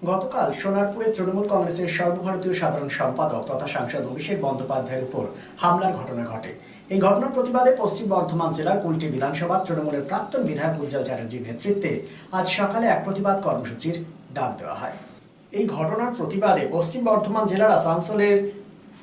গতকাল সোনারপুরে তৃণমূল কংগ্রেসের সর্বভারতীয় সাধারণ সম্পাদক তথা সাংসদ অভিষেক বন্দ্যোপাধ্যায়ের উপর হামলার ঘটনা ঘটে। এই ঘটনার প্রতিবাদে পশ্চিম বর্ধমান জেলার কুলটি বিধানসভার তৃণমূলের প্রাক্তন বিধায়ক উজ্জ্বল চ্যাটার্জির নেতৃত্বে আজ সকালে এক প্রতিবাদ কর্মসূচির ডাক দেওয়া হয়। এই ঘটনার প্রতিবাদে পশ্চিম বর্ধমান জেলার আসানসোলের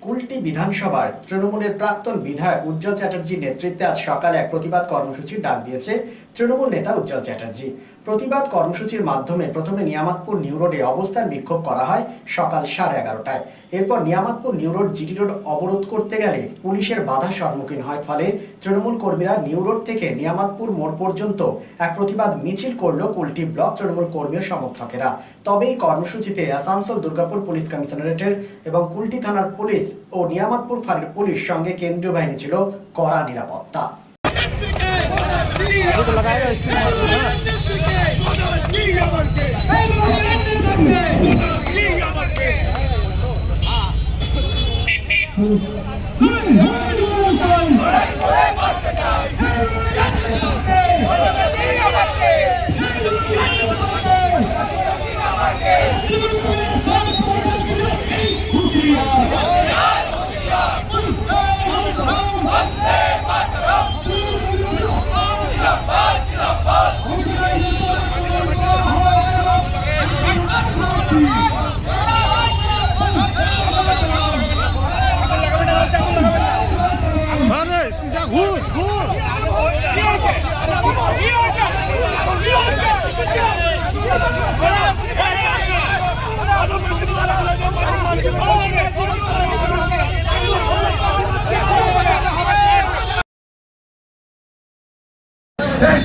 কুলটি বিধানসভার তৃণমূলের প্রাক্তন বিধায়ক উজ্জ্বল চ্যাটার্জির নেতৃত্বে আজ সকালে এক প্রতিবাদ কর্মসূচির ডাক দিয়েছে তৃণমূল নেতা উজ্জ্বল চ্যাটার্জি। প্রতিবাদ কর্মসূচির মাধ্যমে প্রথমে নিয়ামতপুর নিউ রোডে অবস্থান বিক্ষোভ করা হয় সকাল 11:30টায়। এরপর Niamatpur new road GT road অবরোধ করতে গেলে পুলিশের বাধার সম্মুখীন হয়, ফলে তৃণমূল কর্মীরা নিউ রোড থেকে নিয়ামতপুর মোড় পর্যন্ত এক প্রতিবাদ মিছিল করল কুলটি ব্লক তৃণমূল কর্মী ও সমর্থকেরা। তবে এই কর্মসূচিতে আসানসোল দুর্গাপুর পুলিশ কমিশনারেটের এবং কুলটি থানার পুলিশ ও নিয়ামতপুর ফাঁড়ির পুলিশ সঙ্গে কেন্দ্রীয় বাহিনী ছিল কড়া নিরাপত্তা।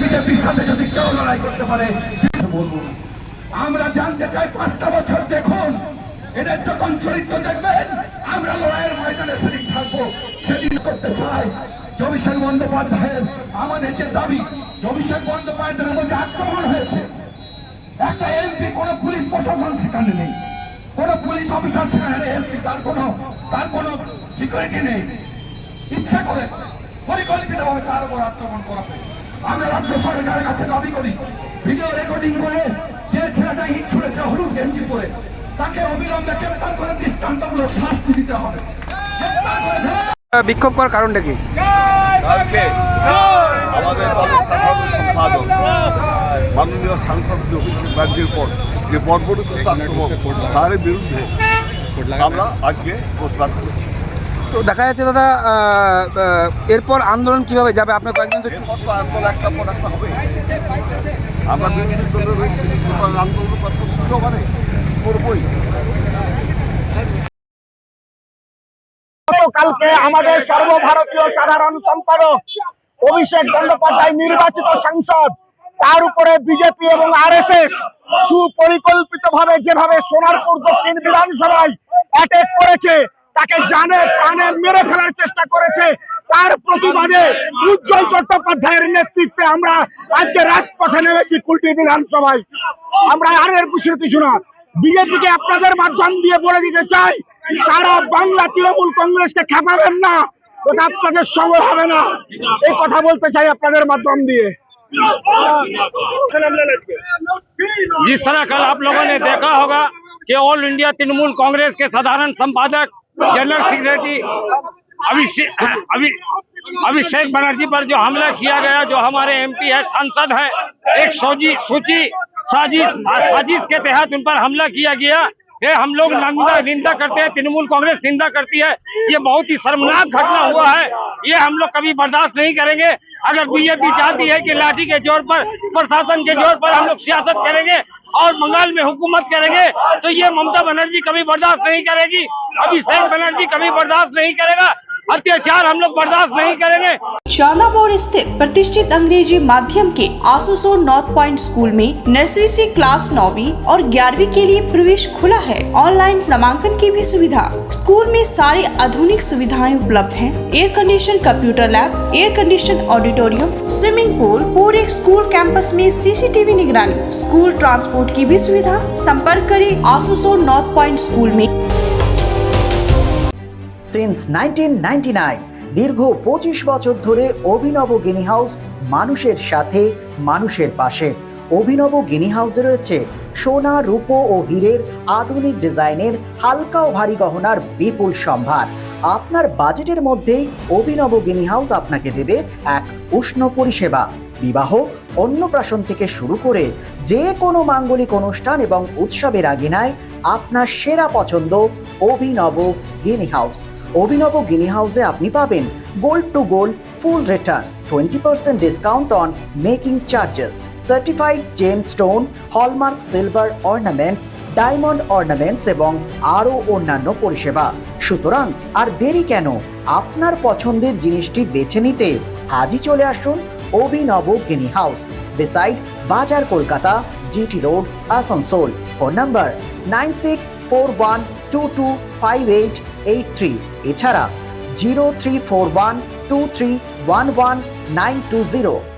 বিজেপির সাথে যদি কেউ লড়াই করতে পারে বলবো। আমরা জানতে চাই 5টা বছর দেখুন, এদের যখন চরিত্র দেখবেন আমরা লড়াইয়ের ময়দানে সেদিন থাকবো। সেদিন করতে চাই অভিষেক বন্দ্যোপাধ্যায়ের আমাদের যে দাবি, অভিষেক বন্দ্যোপাধ্যায়ের মধ্যে আক্রমণ হয়েছে, একটা এমপি কোন পুলিশ প্রশাসন সেখানে নেই, কোন পুলিশ অফিসার সেখানে এমপি তার কোনো সিকিউরিটি নেই, ইচ্ছা করে পরিকল্পিতভাবে তার উপর আক্রমণ করা হয়। আমরা রাজ্য সরকারের কাছে দাবি করি, ভিডিও রেকর্ডিং করে যে ছেলেটা ইট ছুড়েছে হলুদ গেঞ্জি পরে তাকে অবিলম্বে গ্রেফতার করে দৃষ্টান্তমূলক শাস্তি দিতে হবে। বিক্ষোভ করার কারণটা কি? আমাদের দলের সাধারণ সম্পাদক মাননীয় সাংসদ শ্রী অভিষেক ব্যানার্জির পর যে বর্বরোচিত আক্রমণ, তার বিরুদ্ধে আমরা আজকে প্রতিবাদ করছি। তো দেখা যাচ্ছে দাদা, এরপর আন্দোলন কিভাবে যাবে? আপনার কয়েকদিন এরপর তো আন্দোলন একটার পর একটা হবে। আমরা বিরোধী দলের রয়েছি, আন্দোলন প্রতিবাদে করবই। গতকালকে আমাদের সর্বভারতীয় সাধারণ সম্পাদক অভিষেক বন্দ্যোপাধ্যায় নির্বাচিত সাংসদ, তার উপরে বিজেপি এবং আরএসএস সুপরিকল্পিতভাবে যেভাবে সোনারপুর দক্ষিণ বিধানসভায় অ্যাটাক করেছে, তাকে জানে প্রাণে মেরে ফেলার চেষ্টা করেছে, তার প্রতিবাদে উজ্জ্বল চট্টোপাধ্যায়ের নেতৃত্বে আমরা আজকে রাজপথে নেমেছি কুলটি বিধানসভায়। আমরা আর এর কিছু না, বিজেপিকে আপনাদের মাধ্যম দিয়ে বলে দিতে চাই, সারা বাংলা তৃণমূল কংগ্রেসকে খেপাবেন না, ওটা আপনাদের সঙ্গে হবে না, এই কথা বলতে চাই আপনাদের মাধ্যম দিয়ে। जिस तरह कल आप लोगों ने देखा होगा कि ऑल इंडिया तृणमूल कांग्रेस के साधारण संपादक जनरल सेक्रेटरी अभिषेक बनर्जी पर जो हमला किया गया, जो हमारे एमपी है, सांसद है, एक साजिश के तहत उन पर हमला किया गया। ये हम लोग निंदा करते हैं, तृणमूल कांग्रेस निंदा करती है। ये बहुत ही शर्मनाक घटना हुआ है, ये हम लोग कभी बर्दाश्त नहीं करेंगे। अगर बीजेपी चाहती है कि लाठी के जोर पर, प्रशासन के जोर पर हम लोग सियासत करेंगे और बंगाल में हुकूमत करेंगे, तो ये ममता बनर्जी कभी बर्दाश्त नहीं करेगी, अभिषेक बनर्जी कभी बर्दाश्त नहीं करेगा। अत्याचार हम लोग बर्दाश्त नहीं करेंगे। चांदा मोड़ स्थित प्रतिष्ठित अंग्रेजी माध्यम के आसुसो नॉर्थ पॉइंट स्कूल में नर्सरी से क्लास 9वीं और 11वीं के लिए प्रवेश खुला है। ऑनलाइन नामांकन की भी सुविधा। स्कूल में सारी आधुनिक सुविधाएं उपलब्ध हैं। Air condition computer lab, air condition auditorium, swimming pool, पूरे स्कूल कैंपस में सीसीटीवी निगरानी, स्कूल ट्रांसपोर्ट की भी सुविधा। संपर्क करें आसुसो नॉर्थ पॉइंट स्कूल में। সিন্স 1999 দীর্ঘ 25 বছর ধরে অভিনব গিনি হাউস মানুষের সাথে মানুষের পাশে। অভিনব গিনি হাউসে রয়েছে সোনা, রূপো ও হীরের আধুনিক ডিজাইনের হালকা ও ভারী গহনার বিপুল সম্ভার। আপনার বাজেটের মধ্যেই অভিনব গিনি হাউস আপনাকে দেবে এক উষ্ণ পরিষেবা। বিবাহ, অন্নপ্রাশন থেকে শুরু করে যে কোনো মাঙ্গলিক অনুষ্ঠান এবং উৎসবের আগিনায় আপনার সেরা পছন্দ অভিনব গিনি হাউস। অভিনব গিনি হাউসে আপনি পাবেন gold to gold full return, 20% discount on making charges, certified gem stone, hallmark silver ornaments, diamond ornaments এবং আরও অন্যান্য পরিষেবা। সুতরাং আর দেরি কেন? আপনার পছন্দের জিনিসটি বেছে নিতে আজই চলে আসুন অভিনব গিনি হাউস, বিসাইড বাজার Kolkata, GT road, Asansol. Phone number 9641225883, এছাড়া 03412311 920।